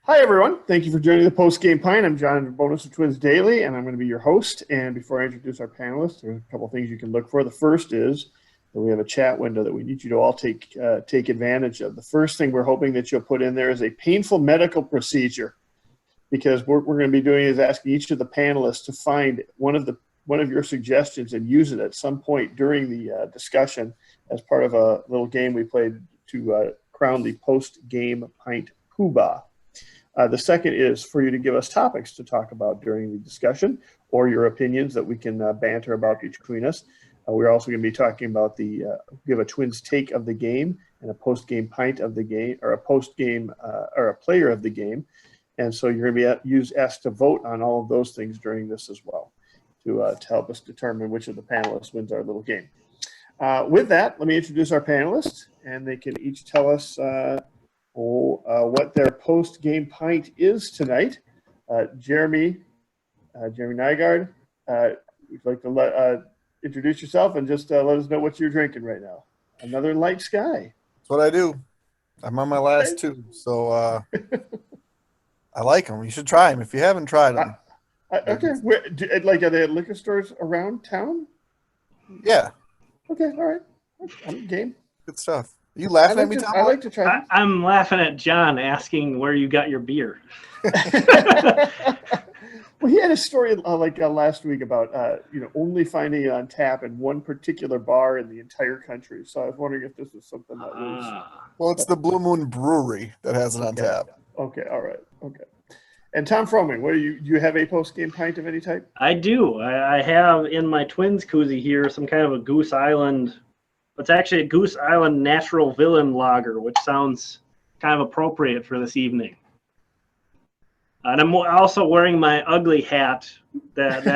Hi, everyone. Thank you for joining the Postgame Pint. I'm John Bonus of Twins Daily, and I'm going to be your host. And before I introduce our panelists, there's a couple things you can look for. The first is that we have a chat window that we need you to all take advantage of. The first thing we're hoping that you'll put in there is a painful medical procedure, because what we're going to be doing is asking each of the panelists to find one of your suggestions and use it at some point during the discussion as part of a little game we played to crown the Post-Game Pint Poobah. The second is for you to give us topics to talk about during the discussion or your opinions that we can banter about between us. We're also going to be talking about give a Twins take of the game and a post-game pint of the game, or a post-game or a player of the game. And so you're going to be asked to vote on all of those things during this as well to help us determine which of the panelists wins our little game. With that, let me introduce our panelists, and they can each tell us what their post-game pint is tonight. Jeremy Nygaard, would you like to introduce yourself and just let us know what you're drinking right now? Another light sky. That's what I do. I'm on my last two, so I like them. You should try them if you haven't tried them. Okay. Are they at liquor stores around town? Yeah. Okay, all right. I'm game. Good stuff. You laughing at me, Tom? I like to try them. I'm laughing at John asking where you got your beer. Well, he had a story last week about only finding it on tap in one particular bar in the entire country. So I was wondering if this was something that was. Well, it's the Blue Moon Brewery that has it on tap. Okay, all right, okay. And Tom Froemming, do you have a post-game pint of any type? I do. I have in my Twins koozie here some kind of a Goose Island. It's actually a Goose Island Natural Villain Lager, which sounds kind of appropriate for this evening. And I'm also wearing my ugly hat that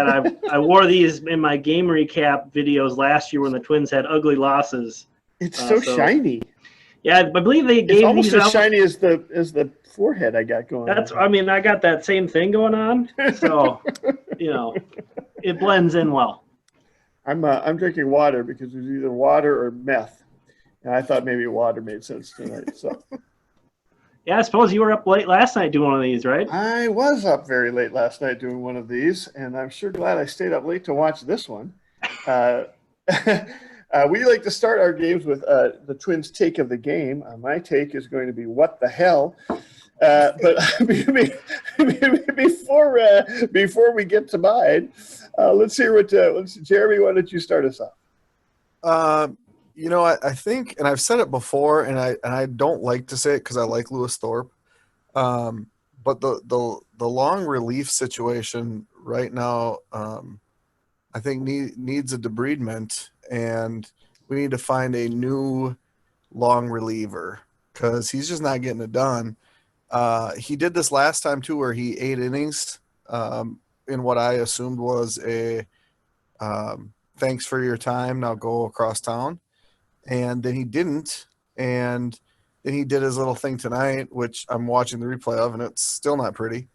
I wore these in my game recap videos last year when the Twins had ugly losses. It's so shiny. Yeah, I believe they gave it's almost these as shiny as the forehead I got going on. I got that same thing going on. So, it blends in well. I'm drinking water because there's either water or meth. And I thought maybe water made sense tonight. So yeah, I suppose you were up late last night doing one of these, right? I was up very late last night doing one of these, and I'm sure glad I stayed up late to watch this one. We like to start our games with the Twins' take of the game. My take is going to be what the hell. But before we get to mine, let's hear what Jeremy. Why don't you start us off? I think, and I've said it before, and I don't like to say it because I like Lewis Thorpe, but the long relief situation right now, I think needs a debridement, and we need to find a new long reliever because he's just not getting it done. He did this last time too, where he 8 innings in what I assumed was a thanks for your time, now go across town. And then he didn't. And then he did his little thing tonight, which I'm watching the replay of, and it's still not pretty.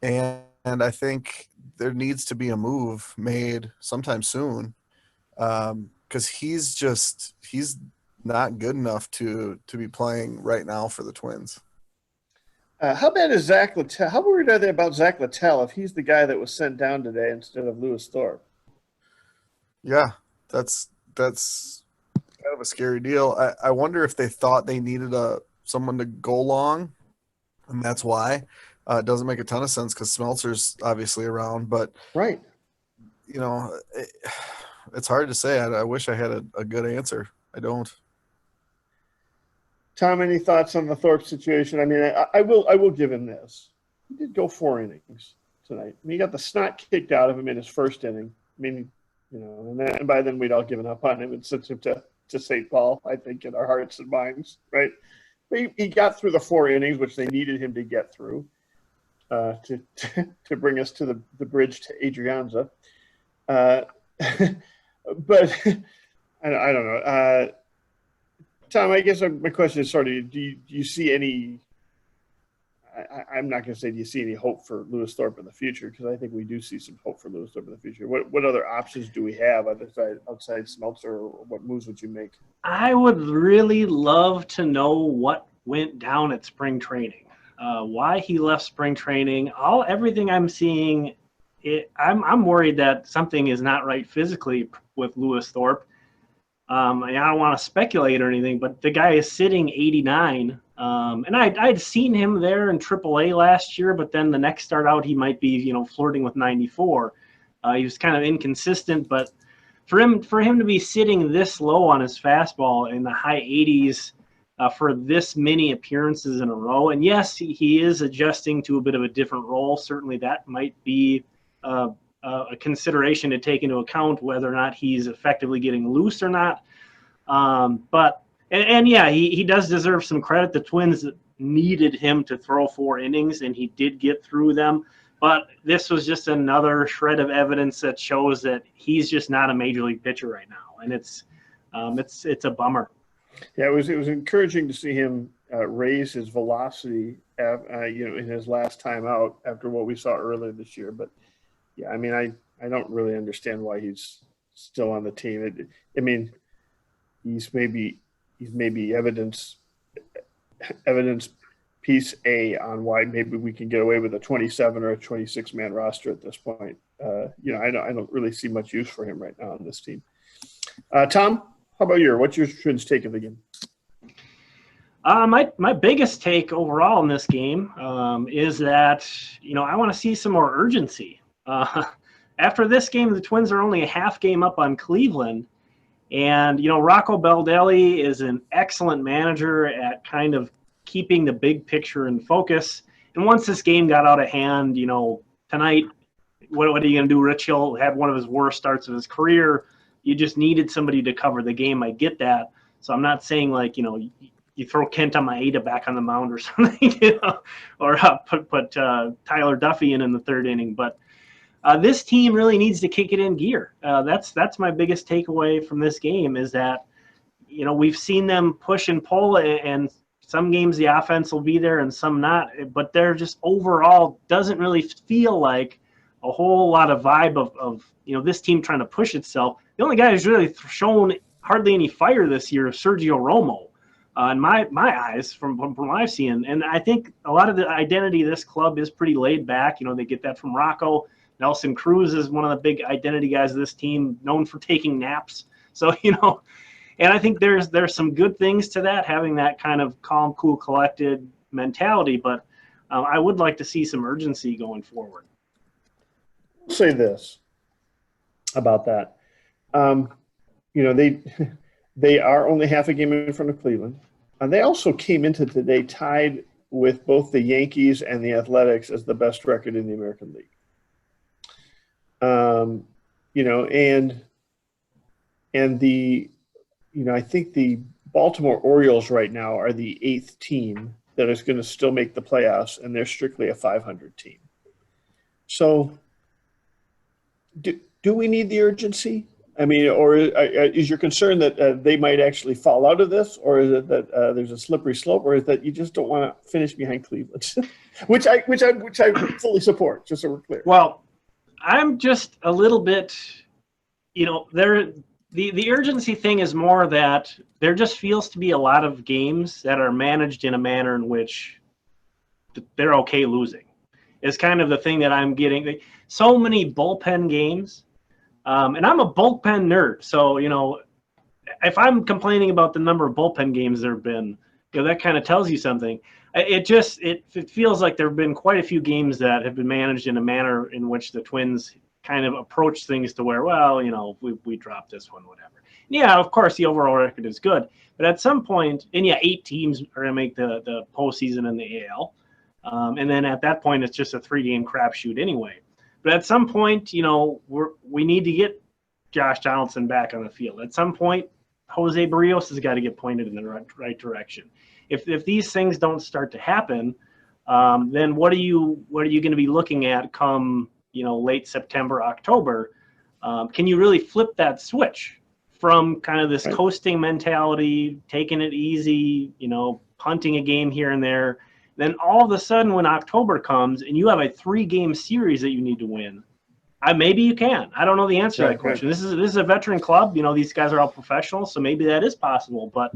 And I think there needs to be a move made sometime soon because he's not good enough to be playing right now for the Twins. How bad is Zach Littell? How worried are they about Zach Littell if he's the guy that was sent down today instead of Lewis Thorpe? Yeah, that's kind of a scary deal. I wonder if they thought they needed someone to go long, and that's why. It doesn't make a ton of sense because Smeltzer's obviously around, but right, it's hard to say. I wish I had a good answer. I don't. Tom, any thoughts on the Thorpe situation? I mean, I will give him this. He did go 4 innings tonight. I mean, he got the snot kicked out of him in his first inning. I mean, and by then we'd all given up on him and sent him to St. Paul, I think, in our hearts and minds, right? But he got through the 4 innings, which they needed him to get through to bring us to the bridge to Adrianza. But I don't know. Tom, I guess my question is sort of, do you see any I'm not going to say do you see any hope for Lewis Thorpe in the future, because I think we do see some hope for Lewis Thorpe in the future. What other options do we have outside Smeltzer, or what moves would you make? I would really love to know what went down at spring training. why he left spring training. Everything I'm seeing, I'm worried that something is not right physically with Lewis Thorpe. I don't want to speculate or anything, but the guy is sitting 89. And I'd seen him there in AAA last year, but then the next start out, he might be, flirting with 94. He was kind of inconsistent, but for him to be sitting this low on his fastball in the high 80s for this many appearances in a row, and yes, he is adjusting to a bit of a different role. Certainly that might be a consideration to take into account, whether or not he's effectively getting loose or not. But yeah, he does deserve some credit. The Twins needed him to throw 4 innings, and he did get through them. But this was just another shred of evidence that shows that he's just not a major league pitcher right now, and it's a bummer. Yeah, it was encouraging to see him raise his velocity, in his last time out after what we saw earlier this year. But yeah, I mean, I don't really understand why he's still on the team. He's maybe evidence piece A on why maybe we can get away with a 27 or a 26-man roster at this point. I don't really see much use for him right now on this team. Tom, how about what's your Twins take of the game? My biggest take overall in this game is that, I want to see some more urgency. After this game, the Twins are only a half game up on Cleveland. And, Rocco Baldelli is an excellent manager at kind of keeping the big picture in focus. And once this game got out of hand, tonight, what are you going to do? Rich Hill had one of his worst starts of his career. You just needed somebody to cover the game. I get that. So I'm not saying you throw Kenta Maeda back on the mound or something, or put Tyler Duffy in the third inning. But this team really needs to kick it in gear. That's my biggest takeaway from this game is that, we've seen them push and pull, and some games the offense will be there and some not. But they're just overall doesn't really feel like a whole lot of vibe of this team trying to push itself. The only guy who's really shown hardly any fire this year is Sergio Romo. In my eyes, from what I've seen. And I think a lot of the identity of this club is pretty laid back. They get that from Rocco. Nelson Cruz is one of the big identity guys of this team, known for taking naps. So, and I think there's some good things to that, having that kind of calm, cool, collected mentality. But I would like to see some urgency going forward. I'll say this about that. They are only half a game in front of Cleveland. And they also came into today tied with both the Yankees and the Athletics as the best record in the American League. I think the Baltimore Orioles right now are the 8th team that is going to still make the playoffs, and they're strictly a 500 team. So do we need the urgency? I mean, or is your concern that they might actually fall out of this, or is it that there's a slippery slope, or is that you just don't want to finish behind Cleveland, which I fully support, just so we're clear. Well, I'm just a little bit, the urgency thing is more that there just feels to be a lot of games that are managed in a manner in which they're okay losing. Is kind of the thing that I'm getting. So many bullpen games. And I'm a bullpen nerd, so if I'm complaining about the number of bullpen games there have been, that kind of tells you something. It feels like there have been quite a few games that have been managed in a manner in which the Twins kind of approach things to where, we dropped this one, whatever. Yeah, of course the overall record is good, but at some point, and 8 teams are going to make the postseason in the AL, and then at that point it's just a 3-game crapshoot anyway. But at some point, we need to get Josh Donaldson back on the field. At some point, Jose Barrios has got to get pointed in the right direction. If these things don't start to happen, then what are you going to be looking at come late September, October? Can you really flip that switch from kind of this coasting mentality, taking it easy, punting a game here and there? Then all of a sudden when October comes and you have a 3-game series that you need to win, maybe you can. I don't know the answer to that question. This is a veteran club. These guys are all professionals, so maybe that is possible. But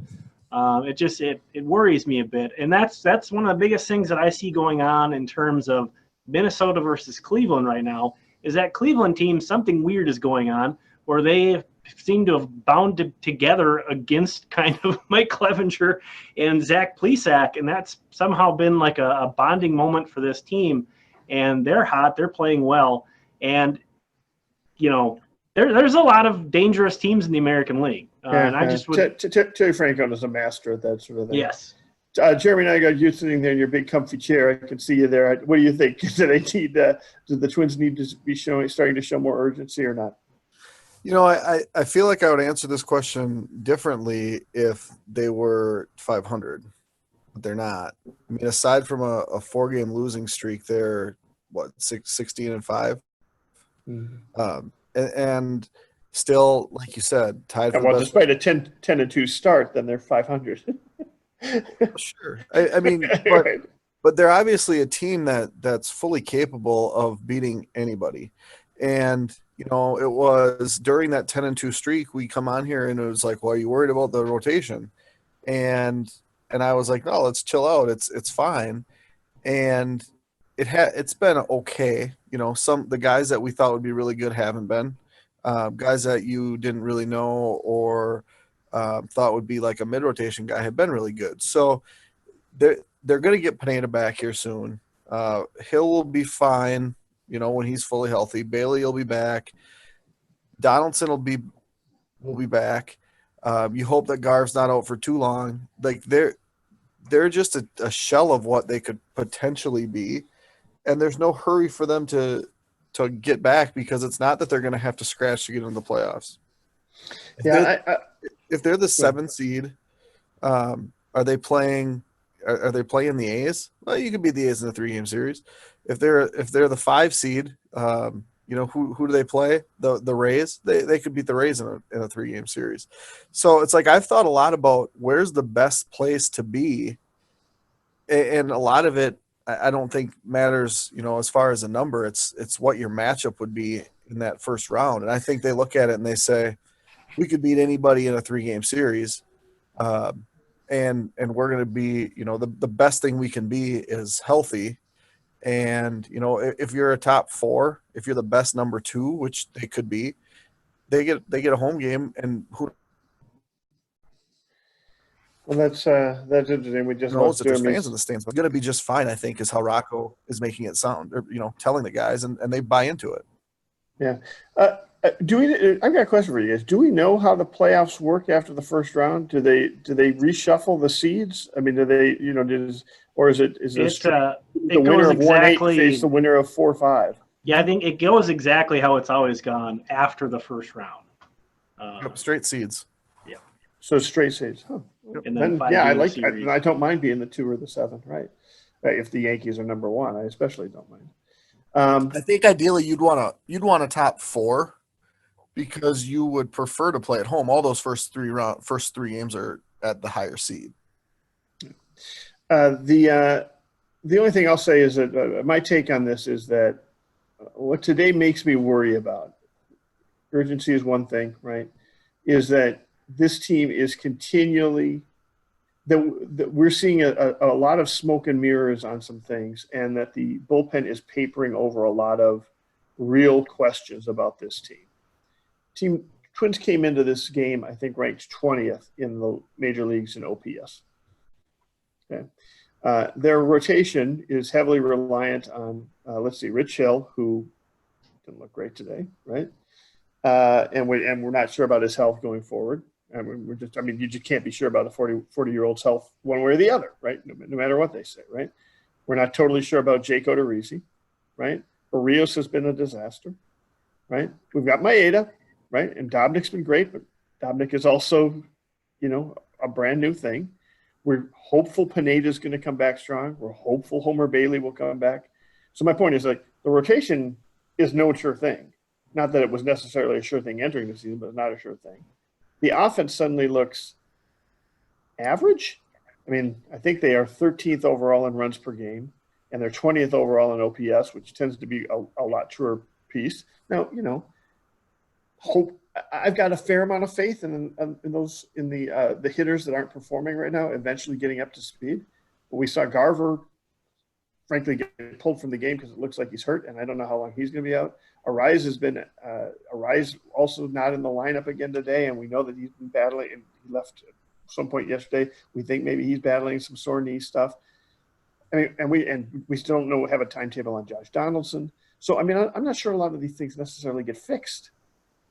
It worries me a bit, and that's one of the biggest things that I see going on in terms of Minnesota versus Cleveland right now. Is that Cleveland team, something weird is going on where they seem to have bound together against kind of Mike Clevenger and Zach Plesac, and that's somehow been like a bonding moment for this team. And they're hot, they're playing well, and there's a lot of dangerous teams in the American League. And I just would. Terry Francona is a master at that sort of thing. Yes. Jeremy Nygaard, you sitting there in your big comfy chair. I can see you there. What do you think? Do the Twins need to be starting to show more urgency or not? I feel like I would answer this question differently if they were 500, but they're not. I mean, aside from a 4-game losing streak, they're 16-5, and still, like you said, tied for best. Despite a 10-2 start, then they're 500. Sure. I mean, but they're obviously a team that's fully capable of beating anybody. And, it was during that 10-2 streak, we come on here and it was like, well, are you worried about the rotation? And I was like, no, let's chill out. It's fine. And it's been okay. The guys that we thought would be really good haven't been. Guys that you didn't really know or thought would be like a mid-rotation guy have been really good. So they're going to get Pineda back here soon. Hill will be fine, when he's fully healthy. Bailey will be back. Donaldson will be back. You hope that Garv's not out for too long. Like they're just a shell of what they could potentially be, and there's no hurry for them to get back because it's not that they're going to have to scratch to get into the playoffs. If they're the 7th seed, are they playing the A's? Well, you could beat the A's in a 3-game series. If they're the 5 seed, who do they play? The Rays. They could beat the Rays in a 3-game series. So it's like I've thought a lot about where's the best place to be, and a lot of it I don't think matters. As far as a number, it's what your matchup would be in that first round. And I think they look at it and they say, we could beat anybody in a 3-game series. And we're going to be, the best thing we can be is healthy. And, if you're a top 4, if you're the best number 2, which they could be, they get a home game. And who? Well, that's interesting. We just knows if there's fans in the stands, but it's going to be just fine, I think, is how Rocco is making it sound, or, telling the guys, and they buy into it. Yeah. I've got a question for you guys. Do we know how the playoffs work after the first round? Do they reshuffle the seeds? I mean, do they, the winner of 1-8 face the winner of 4-5? Yeah, I think it goes exactly how it's always gone after the first round. Straight seeds. Yeah. So straight seeds. Huh. And then I don't mind being the 2 or the 7, right? If the Yankees are number 1, I especially don't mind. I think ideally you'd want a top 4 because you would prefer to play at home. All those first three games are at the higher seed. The only thing I'll say is that my take on this is that what today makes me worry about, urgency is one thing, right, is that this team is continually that we're seeing a lot of smoke and mirrors on some things, and that the bullpen is papering over a lot of real questions about this team. Twins came into this game, I think, ranked 20th in the major leagues in OPS. Okay. Their rotation is heavily reliant on, Rich Hill, who didn't look great today, right? And we're not sure about his health going forward. You just can't be sure about a 40-year-old's health one way or the other, right? No matter what they say, right? We're not totally sure about Jake Odorizzi, right? Barrios has been a disaster, right? We've got Maeda, right? And Dobnik's been great, but Dobnik is also, a brand new thing. We're hopeful Pineda's going to come back strong. We're hopeful Homer Bailey will come back. So my point is, the rotation is no sure thing. Not that it was necessarily a sure thing entering the season, but it's not a sure thing. The offense suddenly looks average. I think they are 13th overall in runs per game, and they're 20th overall in OPS, which tends to be a lot truer piece. Now, I've got a fair amount of faith in the hitters that aren't performing right now, eventually getting up to speed. But we saw Garver, frankly, get pulled from the game because it looks like he's hurt, and I don't know how long he's going to be out. Arise also not in the lineup again today, and we know that he's been battling, and he left at some point yesterday. We think maybe he's battling some sore knee stuff. I mean, and we still don't have a timetable on Josh Donaldson. So, I mean, I'm not sure a lot of these things necessarily get fixed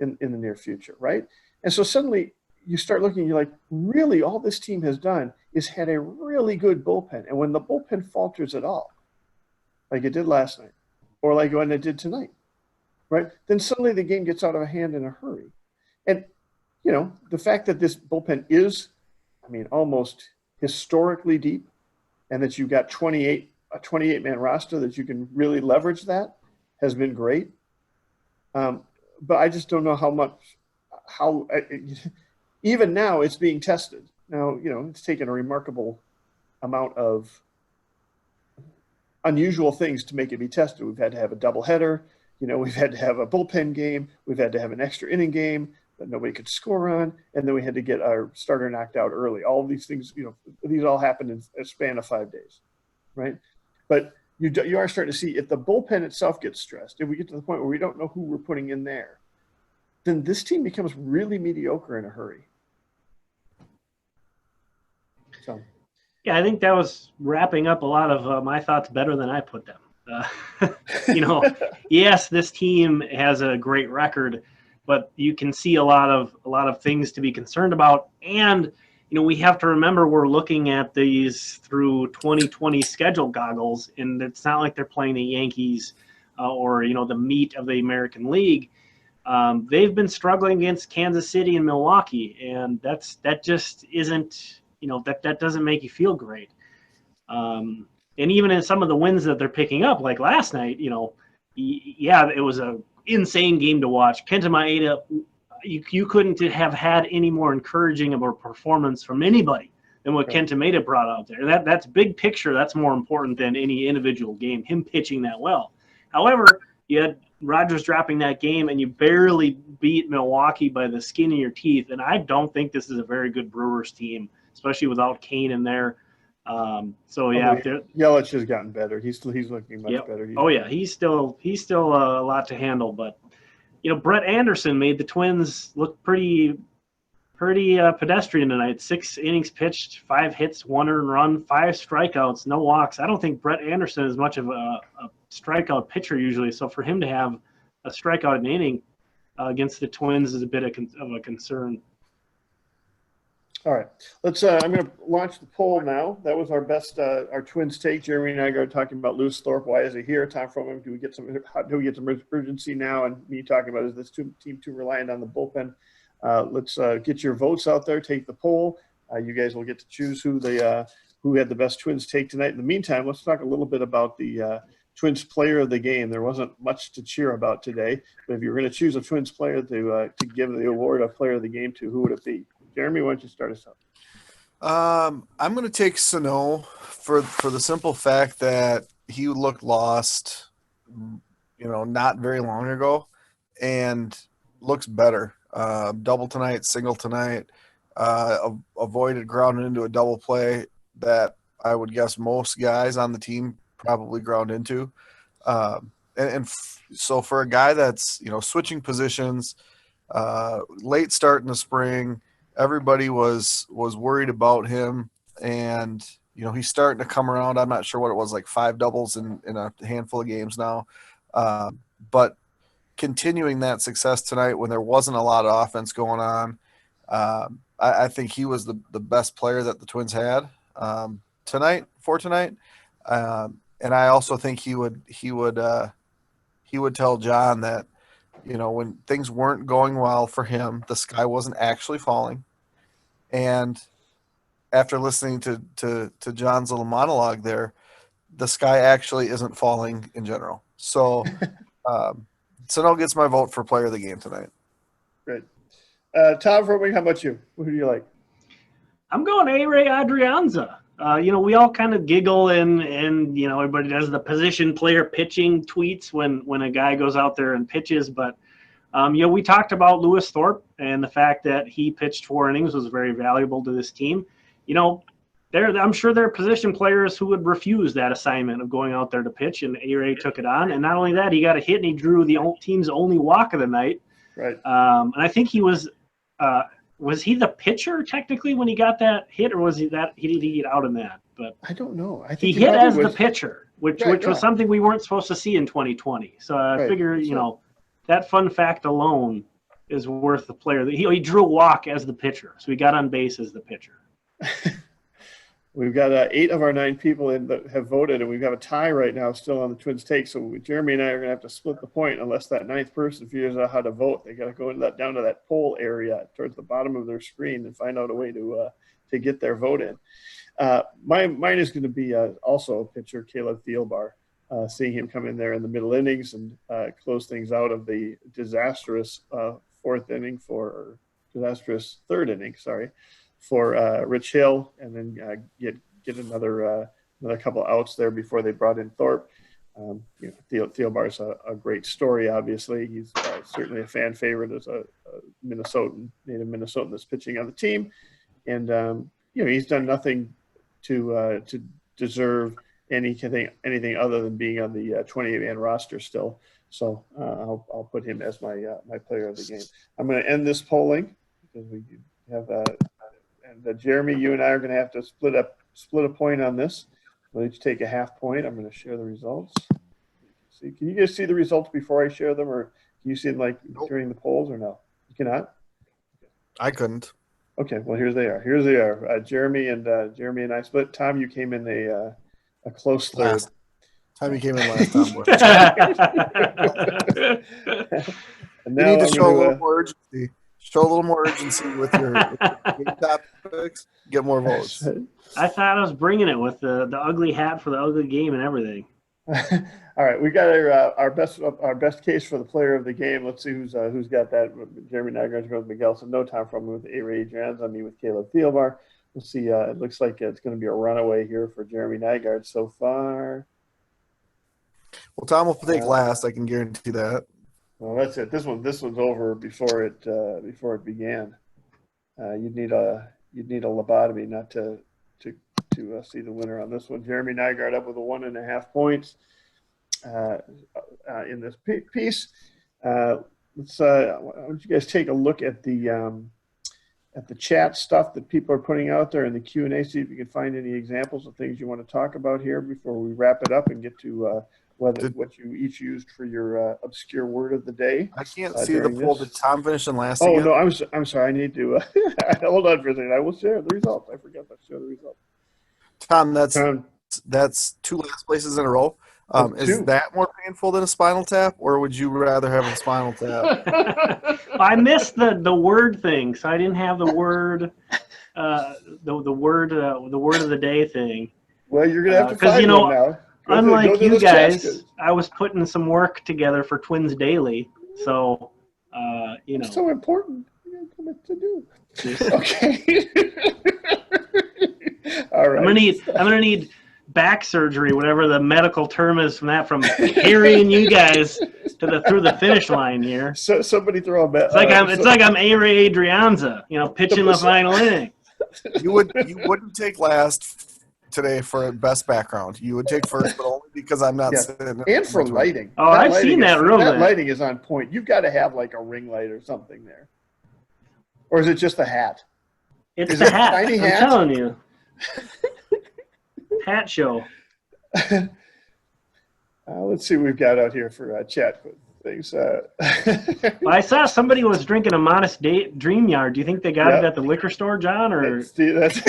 in the near future, right? And so suddenly you start looking, you're like, really, all this team has done is had a really good bullpen. And when the bullpen falters at all, like it did last night, or like when it did tonight, right, then suddenly the game gets out of hand in a hurry. And, you know, the fact that this bullpen is, I mean, almost historically deep, and that you've got a 28-man roster that you can really leverage that has been great. But I just don't know how even now it's being tested. Now, you know, it's taken a remarkable amount of unusual things to make it be tested. We've had to have a doubleheader. You know, we've had to have a bullpen game. We've had to have an extra inning game that nobody could score on. And then we had to get our starter knocked out early. All of these things, you know, these all happened in a span of 5 days, right? But you are starting to see if the bullpen itself gets stressed, if we get to the point where we don't know who we're putting in there, then this team becomes really mediocre in a hurry. So, yeah, I think that was wrapping up a lot of my thoughts better than I put them. You know, yes, this team has a great record, but you can see a lot of things to be concerned about. And, you know, we have to remember we're looking at these through 2020 schedule goggles, and it's not like they're playing the Yankees or, you know, the meat of the American League. They've been struggling against Kansas City and Milwaukee, and that just isn't, you know, that doesn't make you feel great. And even in some of the wins that they're picking up, like last night, you know, yeah, it was a insane game to watch. Kenta Maeda, you couldn't have had any more encouraging of a performance from anybody than what Kenta Maeda brought out there. That's big picture. That's more important than any individual game, him pitching that well. However, you had Rodgers dropping that game, and you barely beat Milwaukee by the skin of your teeth. And I don't think this is a very good Brewers team, especially without Kane in there. So yeah, Yelich has gotten better. He's looking much better. He's still a lot to handle. But you know, Brett Anderson made the Twins look pretty pedestrian tonight. 6 innings pitched, 5 hits, 1 earned run, 5 strikeouts, no walks. I don't think Brett Anderson is much of a strikeout pitcher usually. So for him to have a strikeout in an inning against the Twins is a bit of a concern. All right, let's. I'm going to launch the poll now. That was our best, our Twins take. Jeremy and I are talking about Lewis Thorpe. Why is he here? Tom Froemming, do we get some urgency now? And me talking about, is this team too reliant on the bullpen? Let's get your votes out there. Take the poll. You guys will get to choose who had the best Twins take tonight. In the meantime, let's talk a little bit about the Twins player of the game. There wasn't much to cheer about today, but if you were going to choose a Twins player to give the award of player of the game to, who would it be? Jeremy, why don't you start us up? I'm going to take Sano for the simple fact that he looked lost, you know, not very long ago, and looks better. Double tonight, single tonight, avoided grounding into a double play that I would guess most guys on the team probably ground into. So for a guy that's, you know, switching positions, late start in the spring, everybody was worried about him, and you know, he's starting to come around. I'm not sure what it was, like 5 doubles in a handful of games now, but continuing that success tonight when there wasn't a lot of offense going on, I think he was the best player that the Twins had tonight. And I also think he would tell John that, you know, when things weren't going well for him, the sky wasn't actually falling. And after listening to John's little monologue there, the sky actually isn't falling in general. So Sano gets my vote for player of the game tonight. Great. Tom Froemming, how about you? Who do you like? I'm going A-Ray Adrianza. You know, we all kind of giggle and you know, everybody does the position player pitching tweets when a guy goes out there and pitches, but We talked about Lewis Thorpe and the fact that he pitched 4 innings was very valuable to this team. I'm sure there are position players who would refuse that assignment of going out there to pitch, and A-Ray took it on. And not only that, he got a hit and he drew the team's only walk of the night. Right. And I think he was he the pitcher technically when he got that hit, or was he did he get out in that? But I don't know. I he think hit as the pitcher, which was something we weren't supposed to see in 2020. So I figure, that fun fact alone is worth the player. He drew a walk as the pitcher, so he got on base as the pitcher. We've got 8 of our 9 people that have voted, and we've got a tie right now still on the Twins take. So Jeremy and I are going to have to split the point unless that 9th person figures out how to vote. They got to go down to that poll area towards the bottom of their screen and find out a way to get their vote in. Mine is going to be also a pitcher, Caleb Thielbar. Seeing him come in there in the middle innings and close things out of the disastrous third inning for Rich Hill, and then get another couple outs there before they brought in Thorpe. Thielbar's a great story. Obviously, he's certainly a fan favorite as a native Minnesotan that's pitching on the team, and he's done nothing to deserve anything other than being on the 28-man roster still. So I'll put him as my player of the game. I'm going to end this polling because we have and Jeremy, you and I are going to have to split a point on this. We'll each take a half point. I'm going to share the results. Can you guys see the results before I share them, or can you see them during the polls, or no? You cannot? I couldn't. Okay, well, here they are. Jeremy and I split. Tom, you came in a close third. Time you came in last time. And now you need to show a little more urgency. Show a little more urgency with your game topics. Get more votes. I thought I was bringing it with the ugly hat for the ugly game and everything. All right, we got our best case for the player of the game. Let's see who's got that. Jeremy Nygaard goes with Miguel. So no Tom Froemming with A-Ray Adrians. On me with Caleb Thielbar. We'll see. It looks like it's going to be a runaway here for Jeremy Nygaard so far. Well, Tom will take last. I can guarantee that. Well, that's it. This one's over before it began. You'd need a lobotomy not to see the winner on this one. Jeremy Nygaard up with 1.5 points in this piece. Why don't you guys take a look at the chat stuff that people are putting out there in the Q&A, see if you can find any examples of things you want to talk about here before we wrap it up and get to what you each used for your obscure word of the day. I can't see the poll. Did Tom finish in last? Oh, again? no, I'm sorry. I need to hold on for a second. I will share the results. I forgot to share the results. Tom, that's 2 last places in a row. Is that more painful than a spinal tap, or would you rather have a spinal tap? I missed the word thing, so I didn't have the word the word of the day thing. Well, you're gonna have to find one now. Unlike you guys, I was putting some work together for Twins Daily, so It's so important. You got to do. Okay. All right. I'm gonna need back surgery, whatever the medical term is from carrying you guys through the finish line here. So somebody throw a bet. It's like I'm A-Ray Adrianza, pitching the final inning. You wouldn't take last today for best background. You would take first, but only because I'm not sitting. And for lighting. Oh, I've seen that real good. That lighting is on point. You've got to have like a ring light or something there. Or is it just a hat? It's the hat. I'm telling you. Hat show. Let's see what we've got out here for chat things. I saw somebody was drinking a Modest Dream Yard. Do you think they got it at the liquor store, John? Or that's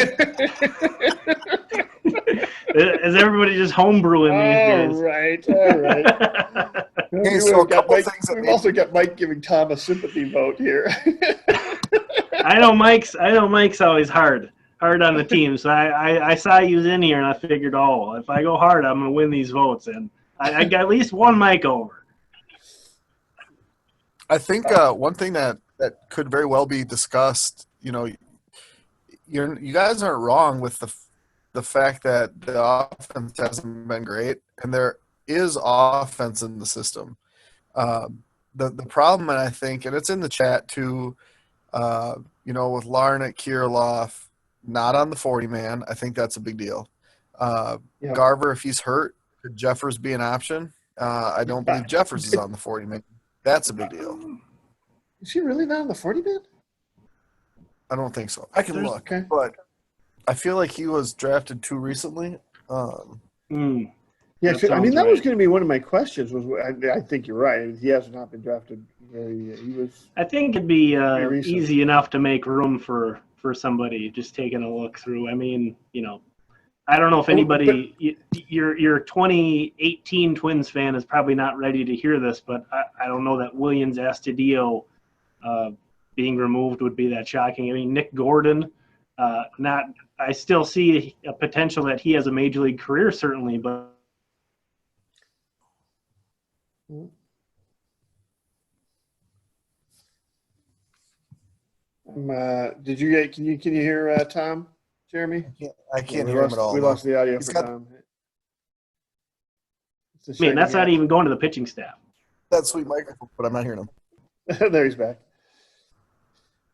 is everybody just homebrewing these days? All right. Okay, so we've also got Mike giving Tom a sympathy vote here. I know Mike's always hard on the team. So I saw you in here, and I figured, if I go hard, I'm going to win these votes. And I got at least one Mike over. I think one thing that could very well be discussed, you guys aren't wrong with the fact that the offense hasn't been great, and there is offense in the system. the problem, and I think, and it's in the chat too, with Larnach, Kirilloff, not on the 40-man, I think that's a big deal. Yep. Garver, if he's hurt, could Jeffers be an option? I don't believe Jeffers is on the 40-man. That's a big deal. Is he really not on the 40-man? I don't think so. I can look, okay. but I feel like he was drafted too recently. Yeah, I mean, that was going to be one of my questions. I think you're right. He has not been drafted very. He was. I think it'd be easy enough to make room for somebody just taking a look through. I mean, I don't know if anybody, your 2018 Twins fan is probably not ready to hear this, but I don't know that Willians Astudillo being removed would be that shocking. I mean, Nick Gordon, I still see a potential that he has a major league career, certainly, but. Did you get? Can you hear Tom, Jeremy? I can't hear him at all. We lost the audio for Tom. Man, that's not even going to the pitching staff. That sweet microphone, but I'm not hearing him. There he's back.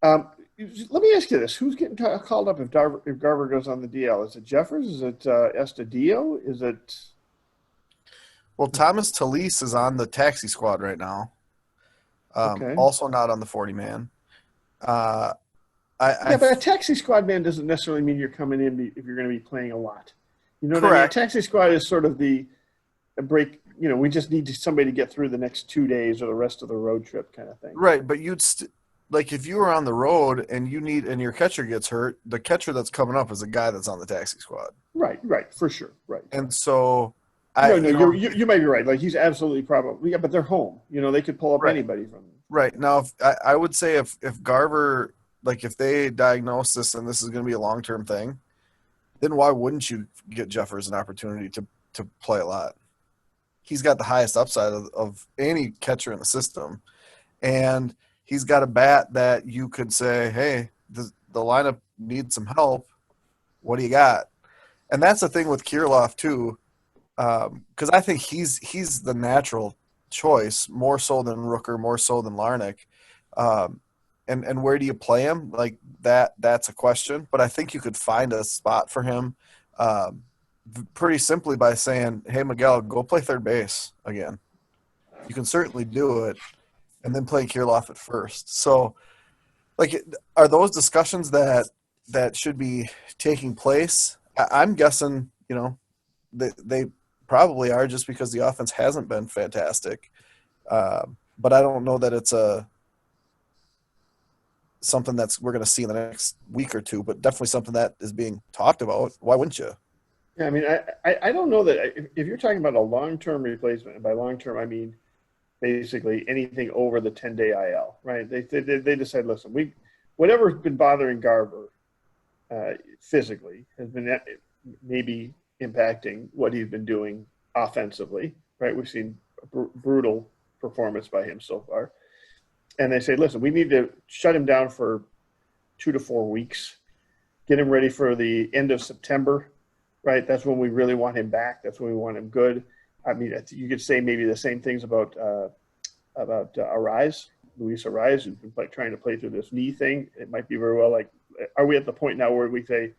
Let me ask you this: who's getting called up if Garver goes on the DL? Is it Jeffers? Is it Estudillo? Is it? Well, Thomas Talise is on the taxi squad right now. Okay. Also not on the 40-man. But a taxi squad man doesn't necessarily mean you're coming in if you're going to be playing a lot. You know what I mean? A taxi squad is sort of the break. We just need somebody to get through the next 2 days or the rest of the road trip kind of thing. Right, but you'd if you were on the road and your catcher gets hurt, the catcher that's coming up is a guy that's on the taxi squad. Right, for sure, right. And so. You might be right. Like he's absolutely probably but they're home. They could pull up anybody from them. Right now, I would say if Garver, if they diagnose this and this is going to be a long-term thing, then why wouldn't you get Jeffers an opportunity to play a lot? He's got the highest upside of any catcher in the system, and he's got a bat that you could say, hey, the lineup needs some help. What do you got? And that's the thing with Kirilloff too. Because I think he's the natural choice, more so than Rooker, more so than Larnach. And where do you play him? Like that's a question. But I think you could find a spot for him pretty simply by saying, hey, Miguel, go play third base again. You can certainly do it, and then play Kirilloff at first. So, are those discussions that should be taking place? I'm guessing, they probably are, just because the offense hasn't been fantastic. But I don't know that it's something we're going to see in the next week or two, but definitely something that is being talked about. Why wouldn't you? Yeah, I mean, I don't know that if you're talking about a long-term replacement, and by long-term I mean basically anything over the 10-day IL, right? They decide, listen, whatever's been bothering Garver physically has been maybe impacting what he's been doing offensively, right? We've seen brutal performance by him so far. And they say, listen, we need to shut him down for 2 to 4 weeks, get him ready for the end of September, right? That's when we really want him back. That's when we want him good. I mean, you could say maybe the same things about Luis Arraez, who's been trying to play through this knee thing. It might be very well are we at the point now where we say,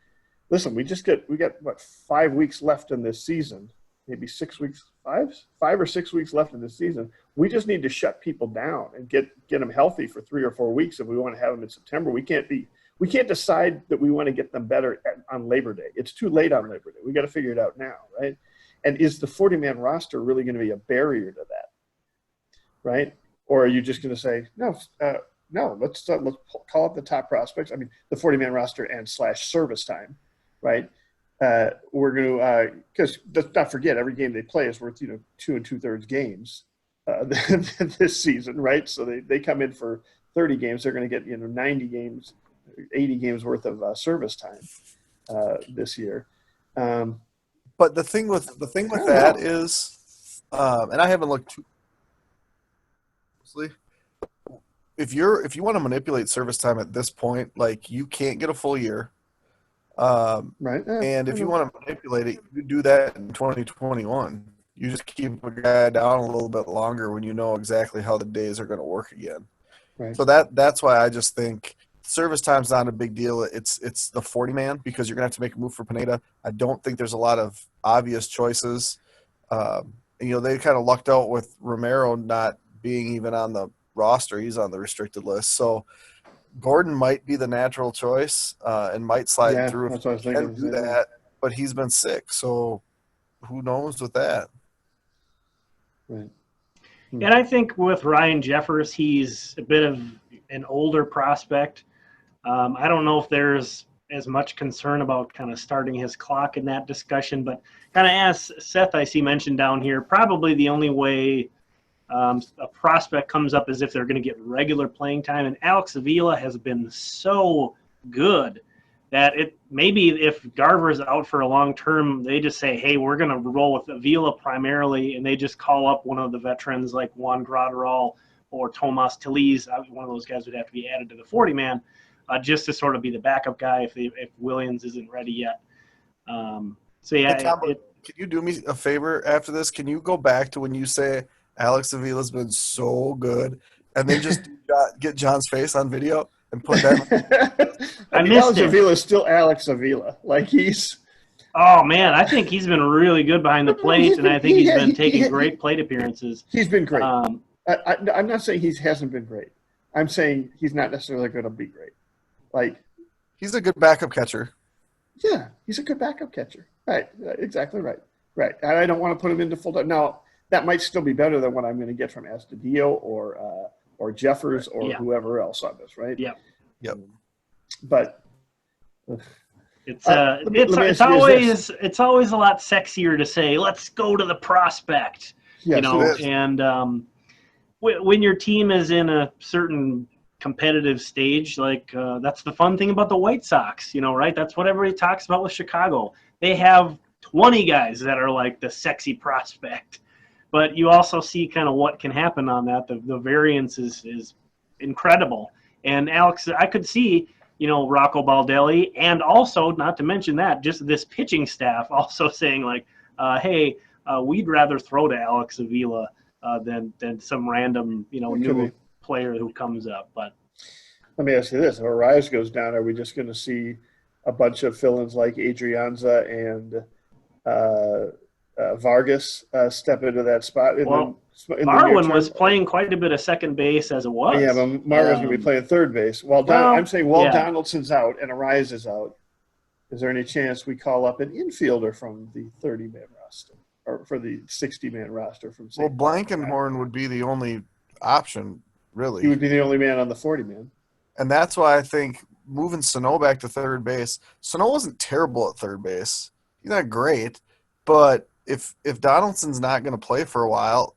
listen, we got 5 weeks left in this season, maybe 6 weeks, 5 or 6 weeks left in this season. We just need to shut people down and get them healthy for 3 or 4 weeks if we want to have them in September. We can't decide that we want to get them better on Labor Day. It's too late on Labor Day. We got to figure it out now, right? And is the 40-man roster really going to be a barrier to that, right? Or are you just going to say, no, let's call up the top prospects. I mean, the 40-man roster and / service time, right? We're going to because let's not forget, every game they play is worth 2 2/3 games this season, right? So they come in for 30 games, they're going to get 90 games, 80 games worth of service time this year. But the thing with that is, and I haven't looked too closely. If you want to manipulate service time at this point, you can't get a full year. Right. And if you want to manipulate it, you do that in 2021. You just keep a guy down a little bit longer when you know exactly how the days are going to work again. Right. So that's why I just think service time's not a big deal. It's the 40-man because you're going to have to make a move for Pineda. I don't think there's a lot of obvious choices. They kind of lucked out with Romero not being even on the roster. He's on the restricted list. So Gordon might be the natural choice and might slide through that's if what I was he thinking. can do that. But he's been sick, so who knows with that? Right. And I think with Ryan Jeffers, he's a bit of an older prospect. I don't know if there's as much concern about kind of starting his clock in that discussion, but kind of as Seth, I see mentioned down here, probably the only way a prospect comes up is if they're going to get regular playing time. And Alex Avila has been so good that it maybe if Garver's out for a long term, they just say, hey, we're going to roll with Avila primarily, and they just call up one of the veterans like Juan Graterol or Tomas Teliz. One of those guys would have to be added to the 40-man just to sort of be the backup guy if Williams isn't ready yet. Hey, Tom, can you do me a favor after this? Can you go back to when you say Alex Avila's been so good, and then just get John's face on video and put that? I missed Alex it. Avila is still Alex Avila. Like he's. Oh man, I think he's been really good behind the plate, and I think he's been taking great plate appearances. He's been great. I'm not saying he hasn't been great. I'm saying he's not necessarily going to be great. Like he's a good backup catcher. Yeah, he's a good backup catcher. Right, exactly right. Right. I don't want to put him into full time. Now, that might still be better than what I'm going to get from Astudillo or Jeffers or whoever else on this, right? Yep. But it's always a lot sexier to say, let's go to the prospect. Yes, and when your team is in a certain competitive stage, like that's the fun thing about the White Sox, right? That's what everybody talks about with Chicago. They have 20 guys that are like the sexy prospect, but you also see kind of what can happen on that. The variance is incredible. And Alex, I could see, Rocco Baldelli, and also, not to mention that, just this pitching staff also saying like, hey, we'd rather throw to Alex Avila than some random, new player who comes up. But let me ask you this: if Arias goes down, are we just going to see a bunch of fill-ins like Adrianza and Vargas step into that spot? Marwin was playing quite a bit of second base as it was. Yeah, but Marwin's going to be playing third base. I'm saying Donaldson's out and Arias is out. Is there any chance we call up an infielder from the 30-man roster or for the 60-man roster from? Well, Blankenhorn would be the only option, really. He would be the only man on the 40-man. And that's why I think moving Sano back to third base. Sano wasn't terrible at third base. He's not great, but if Donaldson's not going to play for a while,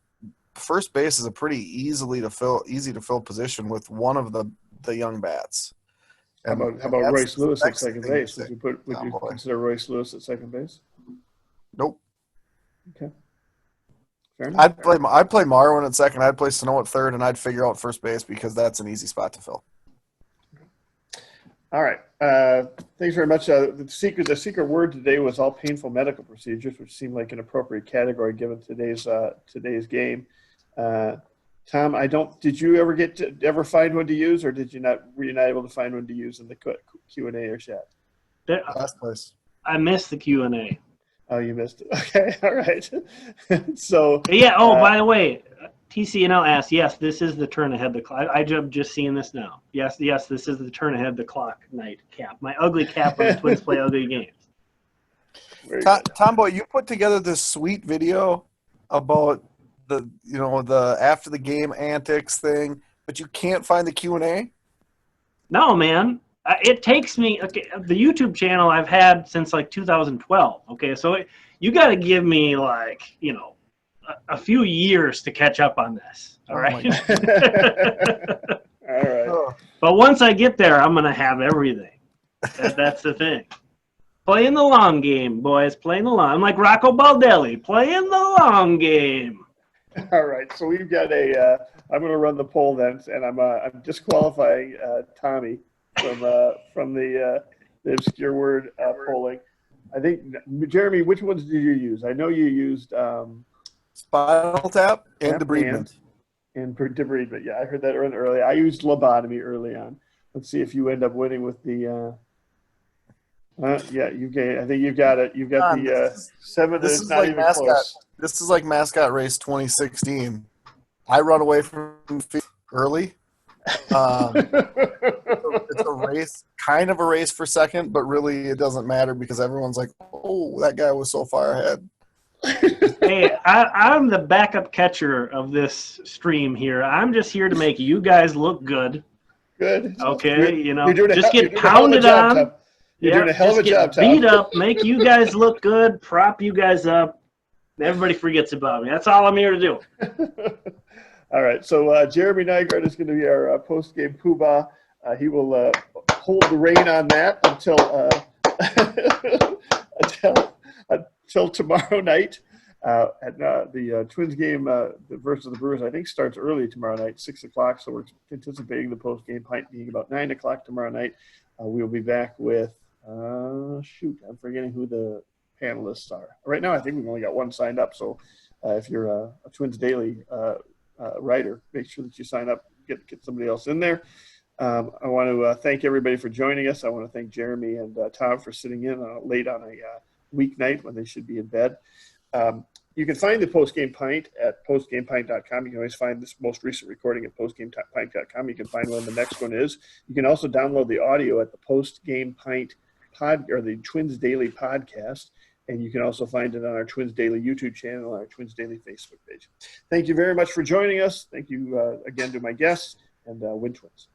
first base is a pretty easy to fill position with one of the young bats. How about Royce Lewis at second base? Would you consider Royce Lewis at second base? Nope. Okay. Fair enough. I'd play Marwin at second. I'd play Sano at third, and I'd figure out first base because that's an easy spot to fill. All right. Thanks very much. The secret word today was all painful medical procedures, which seemed like an appropriate category given today's game. Tom, did you ever find one to use, or were you not able to find one to use in the Q&A or chat? Last place. I missed the Q&A. Oh, you missed it. Okay. All right. So. Yeah. Oh, by the way, TCNL asked, yes, this is the turn ahead the clock. I'm just seeing this now. Yes, this is the turn ahead the clock night cap. My ugly cap when the Twins play ugly games. Tomboy, you put together this sweet video about the after the game antics thing, but you can't find the Q&A? No, man. It takes me the YouTube channel I've had since like 2012. Okay, so you got to give me like a few years to catch up on this. All right. All right. But once I get there, I'm gonna have everything. That's the thing. Playing the long game, boys. Playing the long. I'm like Rocco Baldelli, playing the long game. All right. So we've got I'm going to run the poll then, and I'm disqualifying Tommy from the obscure word polling. I think Jeremy, which ones did you use? I know you used Spinal Tap and debridement. And debridement. Yeah, I heard that early. I used lobotomy early on. Let's see if you end up winning with the. Yeah, I think you've got it. You've got the 7. This It's is not like even mascot. close. This is like Mascot Race 2016. I run away from early. It's a race, kind of a race for second, but really it doesn't matter because everyone's like, "Oh, that guy was so far ahead." Hey, I'm the backup catcher of this stream here. I'm just here to make you guys look good. Good. Okay, You're doing just get you're doing a hell of a pounded job, on. Tom. You're doing a hell of a job, Tom. Beat up, make you guys look good, prop you guys up. Everybody forgets about me. That's all I'm here to do. All right. So Jeremy Nygaard is going to be our post-game poobah. He will hold the reign on that until tomorrow night. And the Twins game versus the Brewers, I think, starts early tomorrow night, 6 o'clock. So we're anticipating the post-game pint being about 9 o'clock tomorrow night. We'll be back with, I'm forgetting who the panelists are. Right now, I think we've only got one signed up. So if you're a Twins Daily writer, make sure that you sign up, get somebody else in there. I want to thank everybody for joining us. I want to thank Jeremy and Tom for sitting in late on a weeknight when they should be in bed. You can find the Postgame Pint at postgamepint.com. You can always find this most recent recording at postgamepint.com. You can find when the next one is. You can also download the audio at the Postgame Pint or the Twins Daily podcast. And you can also find it on our Twins Daily YouTube channel and our Twins Daily Facebook page. Thank you very much for joining us. Thank you again to my guests, and win Twins.